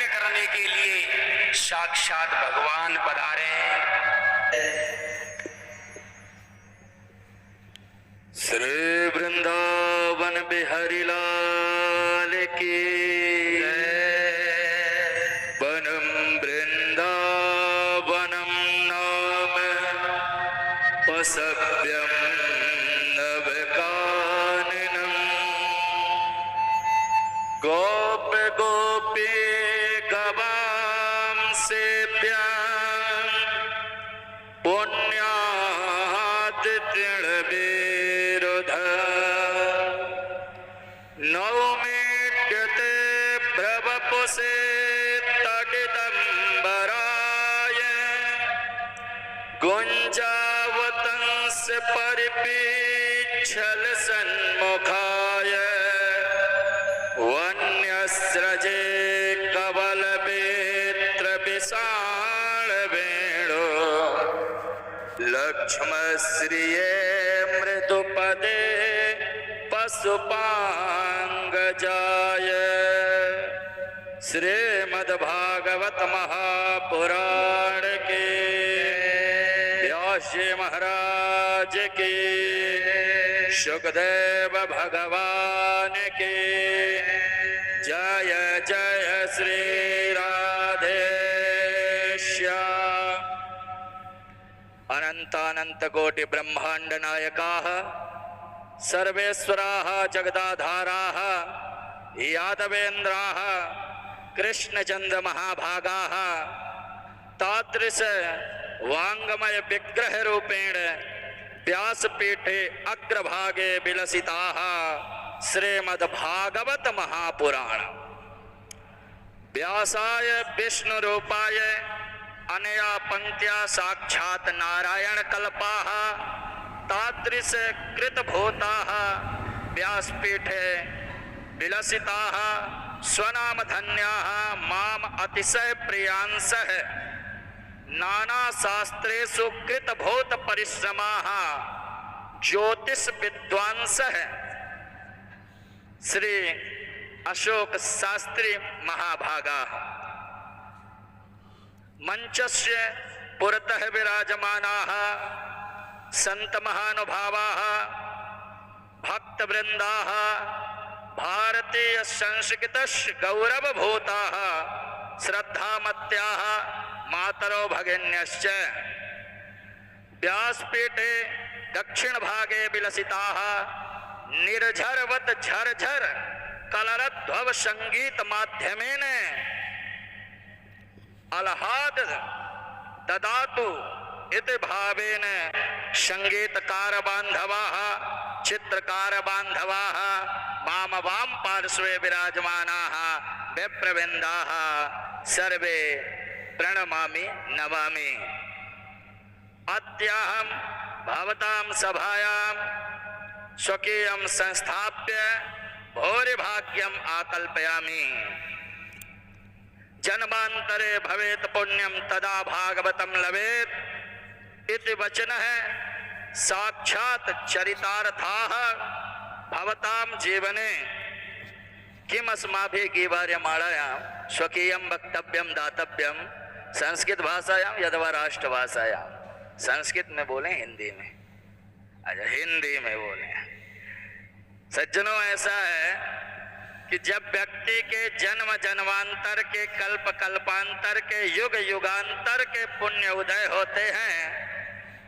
करने के लिए साक्षात भगवान पधारे हैं। श्री वृंदावन बिहारी लाल की वनम वृंदावनम नाम पसभ्यम नवकाननम गोप गोपी गवाम सेव्यम पुण्यात् तृणविरुध नौमीड्यते भ्रवपुषे तडिदम्बराय गुञ्जावतंस परिपीच्छल सन्मुखाय वन्यस्रजे कवलवेत्र विशाल वेणु लक्ष्मश्रिये मृदुपदे पशुपांगजाय श्रीमद्भागवत महापुराण के व्यास जी महाराज की सुखदेव भगवान की जय जय श्री राधे श्याम। अनंतानंत कोटि ब्रह्मांड नायकाः सर्वेश्वराः जगदाधाराः यादवेन्द्राः कृष्णचंद्र महाभागाः तादृश वांगमय विग्रह रूपेण व्यासपीठे अग्रभागे विलसिताः श्रीमद्भागवत महापुराण। व्यासाय विष्णु रूपाय अनया पंक्त्या साक्षात् नारायण कल्पाः तादृश कृतभूताः व्यासपीठे विलसिताः स्वनाम धन्याः माम अतिशय प्रियांसः नाना शास्त्रेषु कृतभूत परिश्रमाः ज्योतिष विद्वांसः श्री अशोक शास्त्री महाभागाः। मंचस्य पुरतः विराजमानाः संत महानुभावाः भक्तवृन्दाः भारतीय संस्कृतस्य गौरवभूताः श्रद्धामत्याः मातरो भगिन्यश्च व्यासपीठे दक्षिण भागे विलसिताः निर्झरवत झरझर कलरध्वव संगीत माध्यमेन अलहाद ददातु इति भावेन संगीतकार बांधवाः चित्रकार बांधवाः माम वाम पार्श्वे विराजमानाः विप्रवृन्दाः सर्वे प्रणमामि नमामि। अद्याहं भवतां सभायां स्वकीयं संस्थाप्य भूरिभाग्यम् आकल्पयामि। जन्मांतरे भवेत पुण्यम तदा भागवतम लवेत इति वचनः साक्षात् चरितार्थाः भवतां जीवने किम अस्माभिः गीवार्यमाणायां स्वकीयं वक्तव्यं दातव्यं संस्कृत भाषायां यदवा राष्ट्रभाषायां। संस्कृत में बोले हिंदी में, अच्छा हिंदी में बोले। सज्जनों ऐसा है कि जब व्यक्ति के जन्म जन्मांतर के कल्प कल्पांतर के युग युगांतर के पुण्य उदय होते हैं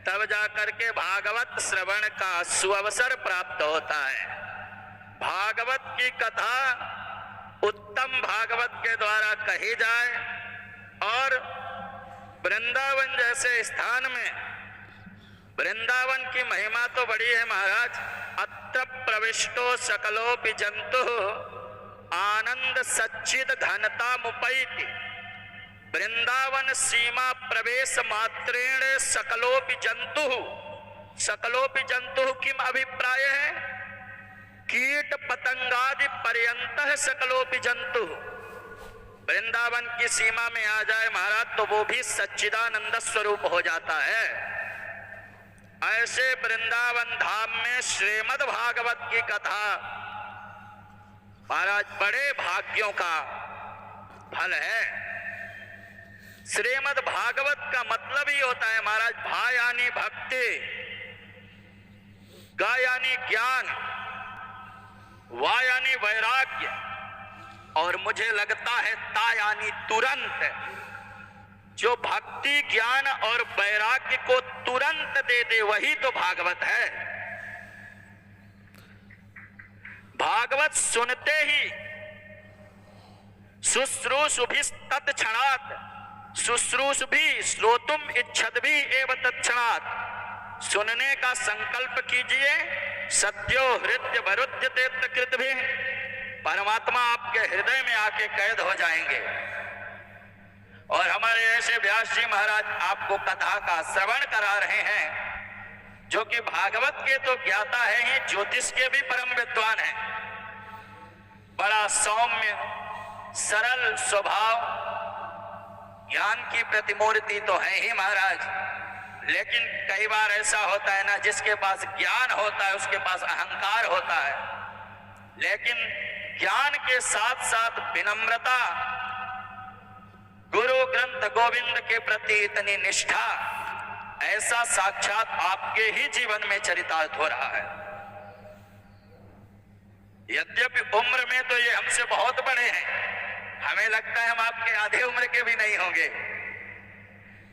तब जाकर के भागवत श्रवण का सुअवसर प्राप्त होता है। भागवत की कथा उत्तम भागवत के द्वारा कही जाए और वृंदावन जैसे स्थान में, वृंदावन की महिमा तो बड़ी है महाराज। अत्र प्रविष्टो सकलोपि जंतु आनंद सच्चिद घनता मुपैति। वृंदावन सीमा प्रवेश मात्रेण सकलोपि जंतु, सकलोपि जंतु किम अभिप्राय है? कीट पतंगादि पर्यंतः सकलोपि जंतु। वृंदावन की सीमा में आ जाए महाराज तो वो भी सच्चिदानंद स्वरूप हो जाता है। ऐसे वृंदावन धाम में श्रीमद् भागवत की कथा महाराज बड़े भाग्यों का फल है। श्रीमद् भागवत का मतलब ही होता है महाराज, भा यानी भक्ति, गा यानी ज्ञान, वा यानी वैराग्य, और मुझे लगता है ता यानी तुरंत। जो भक्ति ज्ञान और वैराग्य को तुरंत दे दे वही तो भागवत है। भागवत सुनते ही शुश्रूषुभिस्तत्क्षणात् शुश्रूषुभि श्रोतुम इच्छद्भि एव तत्क्षणात्, सुनने का संकल्प कीजिए, सत्यो हृदय वरुध्यते कृतभि, परमात्मा आपके हृदय में आके कैद हो जाएंगे। और हमारे ऐसे व्यास जी महाराज आपको कथा का श्रवण करा रहे हैं, जो कि भागवत के तो ज्ञाता है ही, ज्योतिष के भी परम विद्वान हैं। बड़ा सौम्य सरल स्वभाव, ज्ञान की प्रतिमूर्ति तो है ही महाराज। लेकिन कई बार ऐसा होता है ना, जिसके पास ज्ञान होता है उसके पास अहंकार होता है, लेकिन ज्ञान के साथ साथ विनम्रता, गुरु ग्रंथ गोविंद के प्रति इतनी निष्ठा, ऐसा साक्षात आपके ही जीवन में चरितार्थ हो रहा है। यद्यपि उम्र में तो ये हमसे बहुत बड़े हैं, हमें लगता है हम आपके आधे उम्र के भी नहीं होंगे,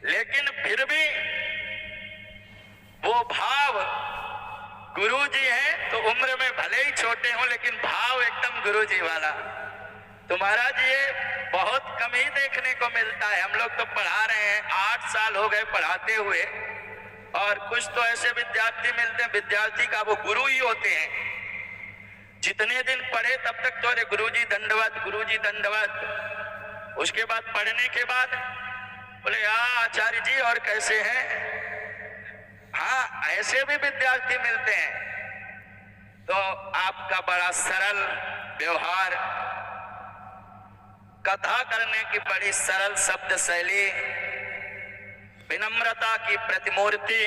लेकिन फिर भी वो भाव, गुरु जी हैं तो उम्र में भले ही छोटे हों लेकिन भाव एकदम गुरु जी वाला। तो महाराज ये बहुत कम ही देखने को मिलता है। हम लोग तो पढ़ा रहे हैं, 8 साल हो गए पढ़ाते हुए, और कुछ तो ऐसे विद्यार्थी मिलते हैं, विद्यार्थी का वो गुरु ही होते हैं। जितने दिन पढ़े तब तक तो अरे गुरुजी दंडवत, गुरुजी दंडवत। उसके बाद पढ़ने के बाद बोले आचार्य जी और कैसे हैं। हाँ, ऐसे भी विद्यार्थी मिलते हैं। तो आपका बड़ा सरल व्यवहार, कथा करने की बड़ी सरल शब्द शैली, विनम्रता की प्रतिमूर्ति।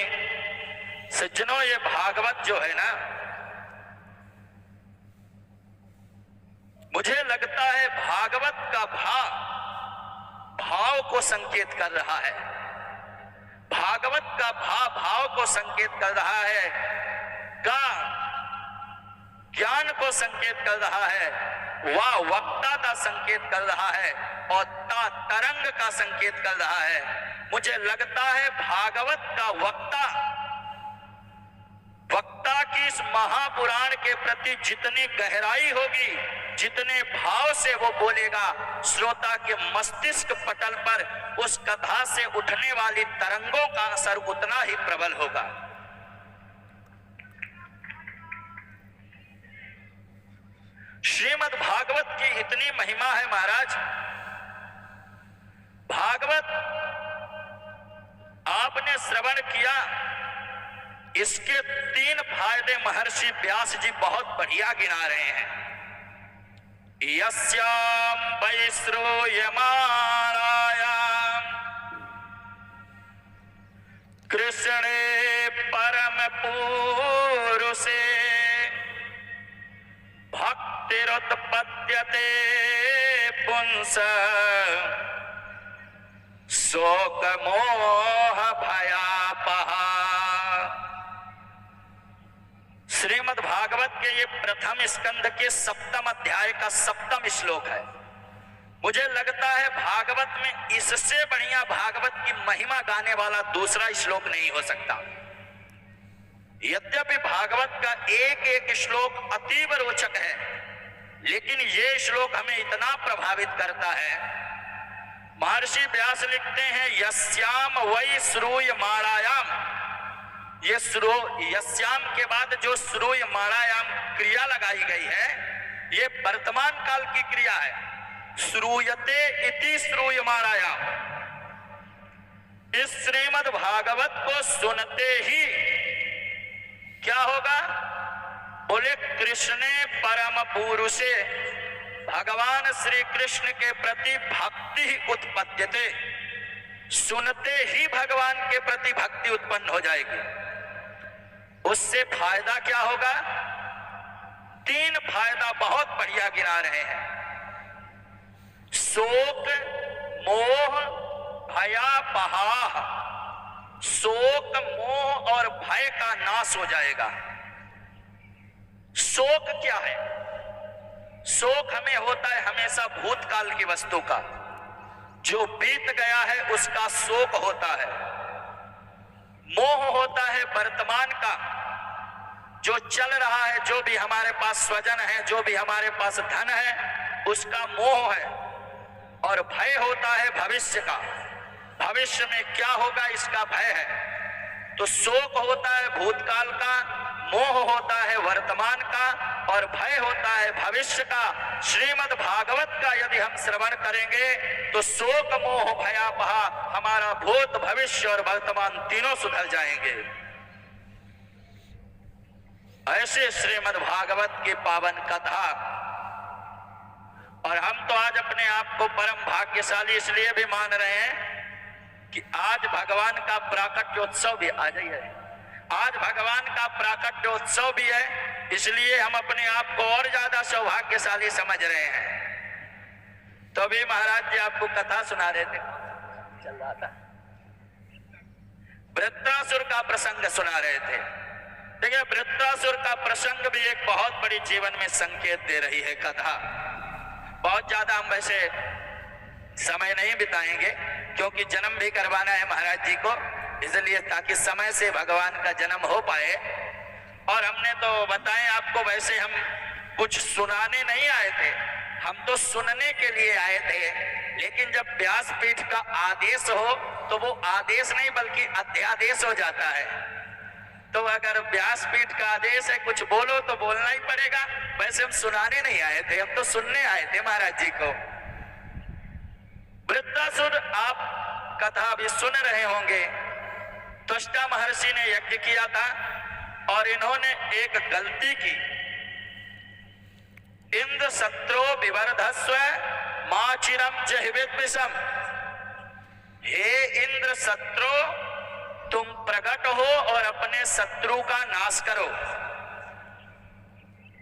सज्जनों, ये भागवत जो है ना, मुझे लगता है भागवत का भाव को संकेत कर रहा है। भागवत का भाव को संकेत कर रहा है, का ज्ञान को संकेत कर रहा है, वा वक्ता का संकेत कर रहा है, और ता तरंग का संकेत कर रहा है। मुझे लगता है भागवत का वक्ता की इस महापुराण के प्रति जितनी गहराई होगी, जितने भाव से वो बोलेगा, श्रोता के मस्तिष्क पटल पर उस कथा से उठने वाली तरंगों का असर उतना ही प्रबल होगा। श्रीमद् भागवत की इतनी महिमा है महाराज। भागवत आपने श्रवण किया, इसके 3 फायदे महर्षि व्यास जी बहुत बढ़िया गिना रहे हैं। यस्याम वै श्रूयमाणायाम कृष्णे परम पुरुषे भक्तिरुत्पद्यते पुंस शोक मोह भयापहा। श्रीमद् भागवत के ये प्रथम स्कंद के 7वें अध्याय का 7वां श्लोक है। मुझे लगता है भागवत में इससे बढ़िया भागवत की महिमा गाने वाला दूसरा श्लोक नहीं हो सकता। यद्यपि भागवत का एक एक श्लोक अतीव रोचक है, लेकिन ये श्लोक हमें इतना प्रभावित करता है। महर्षि व्यास लिखते हैं, यस्याम वै श्रूयमाणायाम। ये यस्याम के बाद जो श्रूयमाणायाम क्रिया लगाई गई है, ये वर्तमान काल की क्रिया है। श्रूयते इति श्रूयमाणायाम। इस श्रीमद् भागवत को सुनते ही क्या होगा? बोले कृष्णे परम पुरुषे, भगवान श्री कृष्ण के प्रति भक्ति उत्पद्यते। सुनते ही भगवान के प्रति भक्ति उत्पन्न हो जाएगी। उससे फायदा क्या होगा? 3 फायदा बहुत बढ़िया गिना रहे हैं। शोक मोह भयापहाः, शोक मोह और भय का नाश हो जाएगा। शोक क्या है? शोक हमें होता है हमेशा भूतकाल की वस्तु का, जो बीत गया है उसका शोक होता है। मोह होता है वर्तमान का, जो चल रहा है, जो भी हमारे पास स्वजन है, जो भी हमारे पास धन है, उसका मोह है। और भय होता है भविष्य का, भविष्य में क्या होगा इसका भय है। तो शोक होता है भूतकाल का, मोह होता है वर्तमान का, और भय होता है भविष्य का। श्रीमद् भागवत का यदि हम श्रवण करेंगे तो शोक मोह भयापहा, हमारा भूत भविष्य और वर्तमान तीनों सुधर जाएंगे। ऐसे श्रीमद् भागवत की पावन कथा। और हम तो आज अपने आप को परम भाग्यशाली इसलिए भी मान रहे हैं कि आज भगवान का प्राकट्योत्सव भी आ गई है। आज भगवान का प्राकट्योत्सव भी है, इसलिए हम अपने आप को और ज्यादा सौभाग्यशाली समझ रहे हैं। तो अभी महाराज जी आपको कथा सुना रहे थे, चल रहा था, वृत्रासुर का प्रसंग सुना रहे थे। देखिए, वृत्रासुर का प्रसंग भी एक बहुत बड़ी जीवन में संकेत दे रही है कथा। बहुत ज्यादा हम वैसे समय नहीं बिताएंगे, क्योंकि जन्म भी करवाना है महाराज जी को, इसलिए ताकि समय से भगवान का जन्म हो पाए। और हमने तो बताएं आपको, वैसे हम कुछ सुनाने नहीं आए थे, हम तो सुनने के लिए आए थे। लेकिन जब व्यासपीठ का आदेश हो तो वो आदेश नहीं बल्कि अध्यादेश हो जाता है। तो अगर व्यासपीठ का आदेश है कुछ बोलो तो बोलना ही पड़ेगा। वैसे हम सुनाने नहीं आए थे, हम तो सुनने आए थे महाराज जी को। वृत्रासुर आप कथा भी सुन रहे होंगे। त्वष्टा महर्षि ने यज्ञ किया था और इन्होंने एक गलती की। इंद्र शत्रु विवर्धस्व माचिरम जहिविद्विषम, हे इंद्र शत्रु तुम प्रकट हो और अपने शत्रु का नाश करो।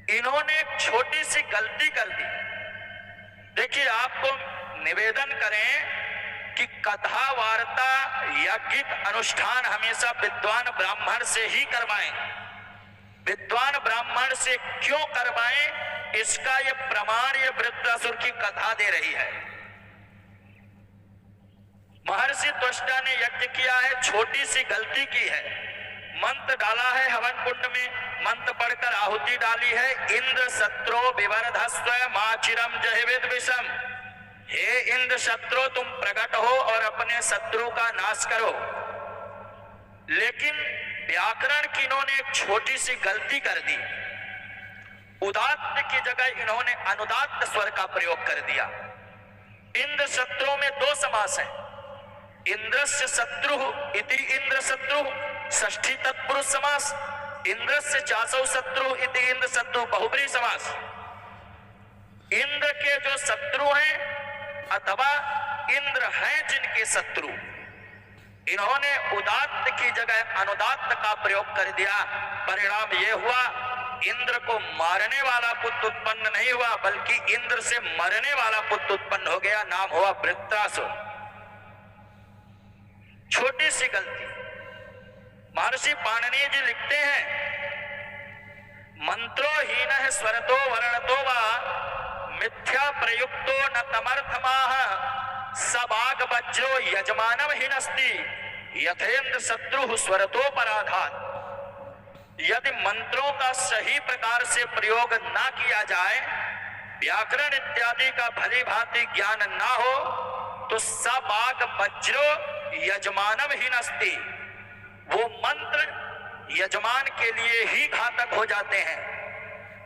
इन्होंने एक छोटी सी गलती कर दी। देखिए, आपको निवेदन करें कि कथा वार्ता यज्ञिक अनुष्ठान हमेशा विद्वान ब्राह्मण से ही करवाएं। विद्वान ब्राह्मण से क्यों करवाएं, इसका ये प्रमाण ये वृत्रासुर की कथा दे रही है। महर्षि त्वष्टा ने यज्ञ किया है, छोटी सी गलती की है। मंत्र डाला है हवन कुंड में, मंत्र पढ़कर आहुति डाली है, इंद्र शत्रु विवर्धस्व माचिरम जहिविद्विषम, हे इंद्र शत्रु तुम प्रकट हो और अपने शत्रु का नाश करो। लेकिन व्याकरण की इन्होंने एक छोटी सी गलती कर दी। उदात्त की जगह इन्होंने अनुदात्त स्वर का प्रयोग कर दिया। इंद्र शत्रु में दो समास है, इंद्रस्य शत्रु इति इंद्र शत्रु षष्ठी तत्पुरुष समास, इंद्रस्य चासौ शत्रु इति इंद्र शत्रु बहुब्री समास। इंद्र के जो शत्रु हैं अथवा इंद्र हैं जिनके शत्रु, इन्होंने उदात्त की जगह अनुदात्त का प्रयोग कर दिया। परिणाम यह हुआ, इंद्र को मारने वाला पुत्र उत्पन्न नहीं हुआ, बल्कि इंद्र से मरने वाला पुत्र उत्पन्न हो गया। नाम हुआ वृत्रासुर। छोटी सी गलती। महर्षि पाणिनि जी लिखते हैं, मंत्रोहीन स्वरतो वर्णतो वा मिथ्या प्रयुक्तो न तमर्थमाह सबाग वज्रो यजमानम हिनस्ति यथेन्द्र शत्रु स्वरतो पराघात। यदि मंत्रों का सही प्रकार से प्रयोग ना किया जाए, व्याकरण इत्यादि का भली भांति ज्ञान ना हो, तो सबाग वज्रो यजमानम हिनस्ति, वो मंत्र यजमान के लिए ही घातक हो जाते हैं।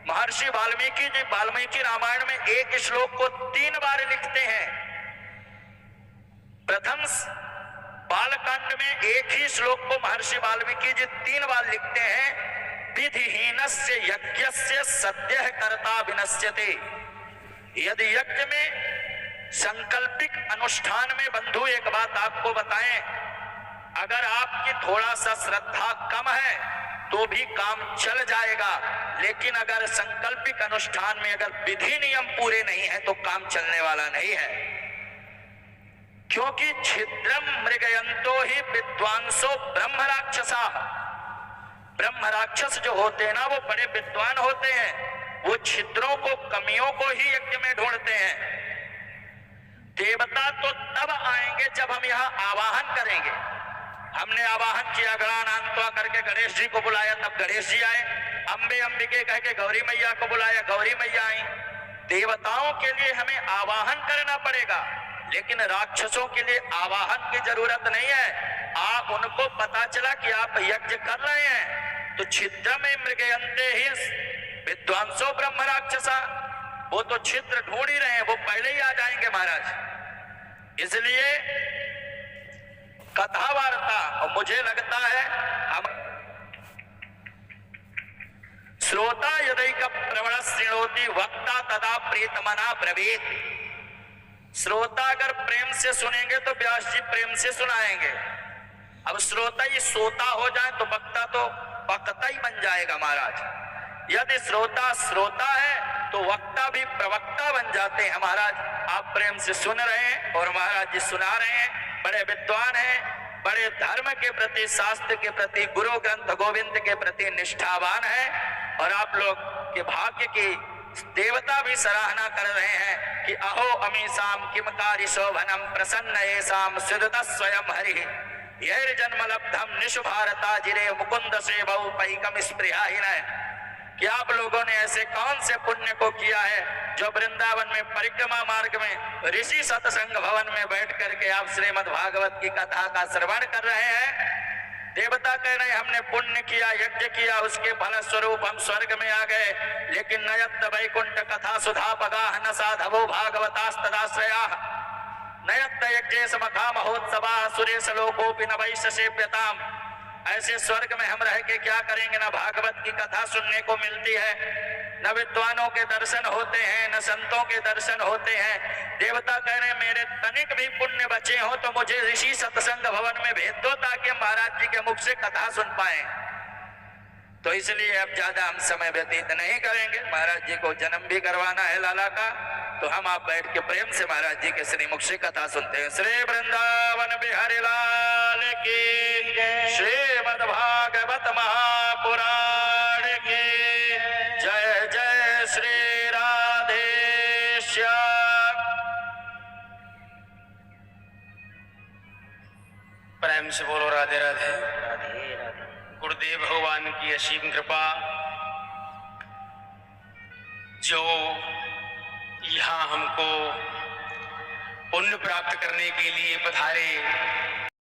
महर्षि वाल्मीकि जी वाल्मीकि रामायण में एक श्लोक को 3 बार लिखते हैं। प्रथम बालकांड में एक ही श्लोक को महर्षि वाल्मीकि जी 3 बार लिखते हैं, विधिहीनस्य यज्ञस्य सद्यः कर्ता विनश्यते। यदि यज्ञ में संकल्पिक अनुष्ठान में बंधु एक बात आपको बताएं, अगर आपकी थोड़ा सा श्रद्धा कम है तो भी काम चल जाएगा, लेकिन अगर संकल्पिक अनुष्ठान में अगर विधि नियम पूरे नहीं है तो काम चलने वाला नहीं है। क्योंकि छिद्रम मृगयंतो ही विद्वांसो ब्रह्म राक्षसा। ब्रह्म राक्षस जो होते हैं ना वो बड़े विद्वान होते हैं, वो छिद्रों को, कमियों को ही यज्ञ में ढूंढते हैं। देवता तो तब आएंगे जब हम यहाँ आवाहन करेंगे। हमने आवाहन किया, गणानांत्वा करके गणेश जी को बुलाया, तब गणेश जी आए। अंबे अंबिके कह के गौरी मैया को बुलाया, गौरी मैया आई। देवताओं के लिए हमें आवाहन करना पड़ेगा, लेकिन राक्षसों के लिए आवाहन की जरूरत नहीं है। आप उनको पता चला कि आप यज्ञ कर रहे हैं तो छिद्र में मृगयंते ही विद्वांसो ब्रह्म राक्षसा, वो तो छिद्र ढूंढ ही रहे हैं, वो पहले ही आ जाएंगे महाराज। इसलिए कथा वार्ता, और मुझे लगता है हम श्रोता यदि का प्रवण श्रृणोति वक्ता तदा प्रीतमना ब्रवीत। श्रोता अगर प्रेम से सुनेंगे तो व्यास जी प्रेम से सुनाएंगे। अब श्रोता ही सोता हो जाए तो वक्ता तो वक्ता ही बन जाएगा महाराज। यदि श्रोता श्रोता है तो वक्ता भी प्रवक्ता बन जाते हैं महाराज। आप प्रेम से सुन रहे हैं और महाराज जी सुना रहे हैं, बड़े विद्वान हैं, बड़े धर्म के प्रति, शास्त्र के प्रति, गुरु ग्रंथ गोविंद के प्रति निष्ठावान है। और आप लोग के भाग्य की देवता भी सराहना कर रहे हैं कि अहो अमीसाम किमकारी शोभनम प्रसन्न एसाम सुदत स्वयं हरि यह जन्म लब्धम निशु भारता जिरे मुकुंद से बहु पैकम स्पृहाहीन। कि आप लोगों ने ऐसे कौन से पुण्य को किया है जो वृंदावन में परिक्रमा मार्ग में ऋषि सत्संग भवन में बैठ करके आप श्रीमद् भागवत की कथा का श्रवण कर रहे हैं। देवता कह रहे हैं हमने पुण्य किया, यज्ञ किया, उसके फल स्वरूप हम स्वर्ग में आ गए। लेकिन नयत वैकुंठ कथा सुधा पगाह न साधवो भागवतास्तदाश्रया नयत यज्ञ समखा महोत्सवा सुरेश लोकोपि न वैश्यसेव्यताम। ऐसे स्वर्ग में हम रह के क्या करेंगे? न भागवत की कथा सुनने को मिलती है, न विद्वानों के दर्शन होते हैं, न संतों के दर्शन होते हैं। देवता कह रहे हैं मेरे तनिक भी पुण्य बचे हो तो मुझे ऋषि सत्संग भवन में भेज दो ताकि महाराज जी के मुख से कथा सुन पाए। तो इसलिए अब ज्यादा हम समय व्यतीत नहीं करेंगे। महाराज जी को जन्म भी करवाना है लाला का, तो हम आप बैठ के प्रेम से महाराज जी के श्रीमुख से कथा सुनते हैं। श्री वृंदावन बिहारी लाल की, श्रीमद् भागवत महापुराण की जय जय। श्री राधे श्याम। प्रेम से बोलो राधे राधे। राधे राधे। गुरुदेव भगवान की असीम कृपा, जो यहाँ हमको पुण्य प्राप्त करने के लिए पधारे